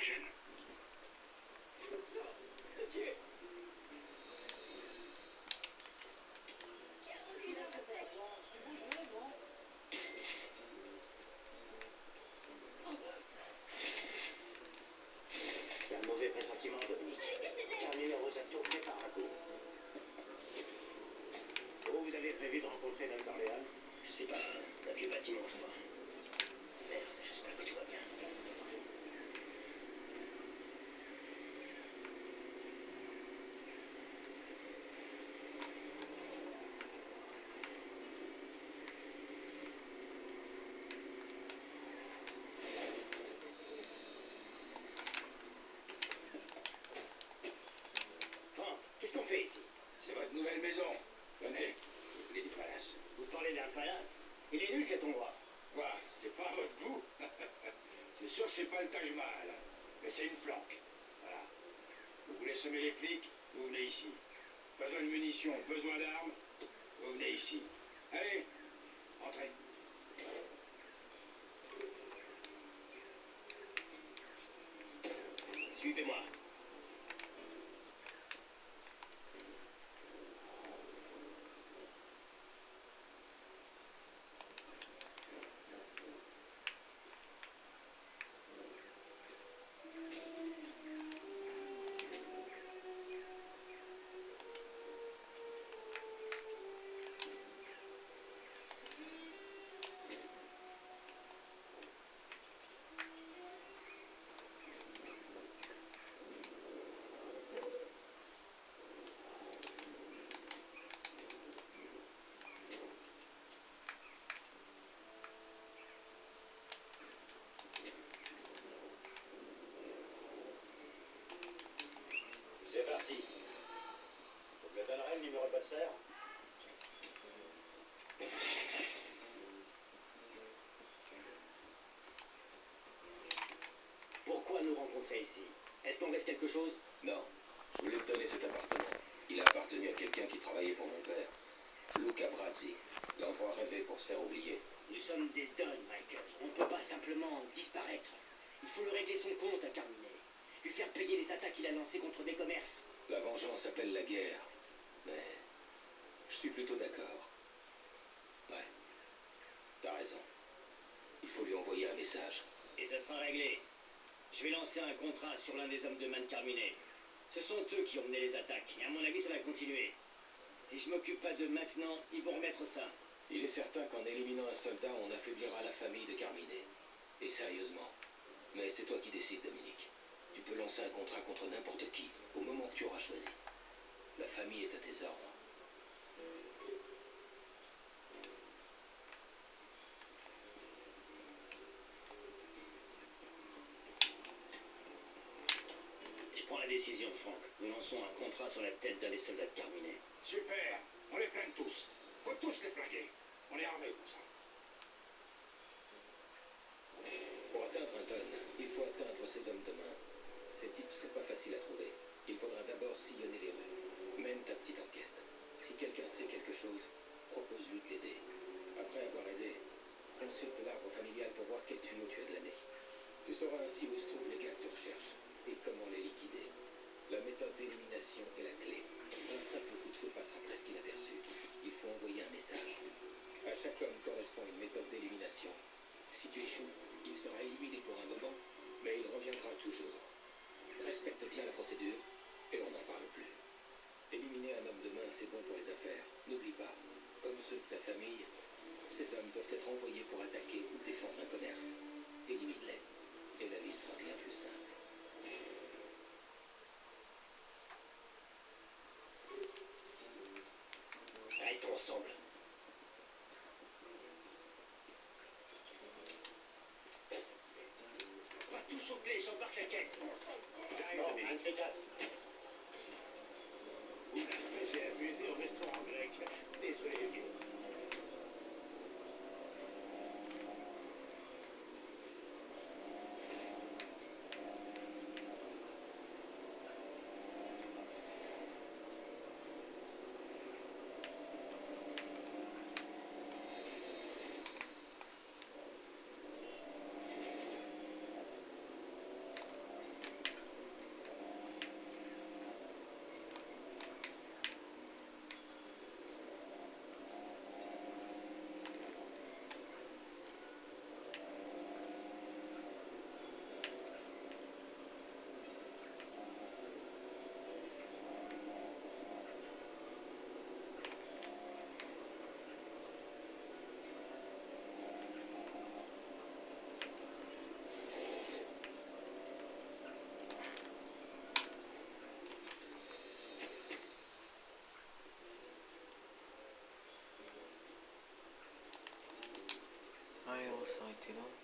prochaine. J'ai un mauvais pressentiment, Dominique. Carmine Rosato prépare un coup. Oh, vous avez prévu de rencontrer Don Corleone? Je sais pas, un vieux bâtiment, je crois. Merde, j'espère que tout va bien. Franck, qu'est-ce qu'on fait ici? C'est votre nouvelle maison. Venez, vous voulez du palace. Vous parlez d'un palace? Il est nul cet endroit. Quoi? C'est pas à votre goût? C'est sûr que c'est pas le Taj Mahal, hein. Mais c'est une planque. Voilà. Vous voulez semer les flics? Vous venez ici. Besoin de munitions, besoin d'armes? Vous venez ici. Allez, entrez. Suivez-moi. C'est parti. Vous me donnerez le numéro de votre sœur? Pourquoi nous rencontrer ici? Est-ce qu'on reste quelque chose? Non. Je voulais te donner cet appartement. Il a appartenu à quelqu'un qui travaillait pour mon père. Luca Brazzi. L'endroit rêvé pour se faire oublier. Nous sommes des dons, Michael. On ne peut pas simplement disparaître. Il faut lui régler son compte à Carmine. Lui faire payer les attaques qu'il a lancées contre des commerces. La vengeance appelle la guerre. Mais je suis plutôt d'accord. Ouais. T'as raison. Il faut lui envoyer un message. Et ça sera réglé. Je vais lancer un contrat sur l'un des hommes de main de Carmine. Ce sont eux qui ont mené les attaques. Et à mon avis, ça va continuer. Si je m'occupe pas d'eux maintenant, ils vont remettre ça. Il est certain qu'en éliminant un soldat, on affaiblira la famille de Carmine. Et sérieusement. Mais c'est toi qui décides, Dominique. Tu peux lancer un contrat contre n'importe qui, au moment que tu auras choisi. La famille est à tes ordres. Je prends la décision, Franck. Nous lançons un contrat sur la tête d'un des soldats de Carmine. Super. On les flingue tous. Faut tous les flinguer. On est armés pour ça. Pour atteindre un don, il faut atteindre ces hommes de main. Ces types sont pas faciles à trouver. Il faudra d'abord sillonner les rues. Mène ta petite enquête. Si quelqu'un sait quelque chose, propose-lui de l'aider. Après avoir aidé, consulte l'arbre familial pour voir quel tuyau tu as glané. Tu sauras ainsi où se trouvent les gars que tu recherches et comment les liquider. La méthode d'élimination est la clé. Un simple coup de feu passera presque inaperçu. Il faut envoyer un message. À chaque homme correspond une méthode d'élimination. Si tu échoues, il sera éliminé pour un moment, mais il reviendra toujours. Respecte bien la procédure et on n'en parle plus. Éliminer un homme de main, c'est bon pour les affaires. N'oublie pas, comme ceux de ta famille, ces hommes peuvent être envoyés pour attaquer ou défendre un commerce. Élimine-les, et la vie sera bien plus simple. Restons ensemble. On va tout choper, j'embarque la caisse. J'arrive, Dominique. Un de ces quatre. Oula, j'ai abusé au restaurant grec. Désolé, vieux. Allez, on va s'arrêter là.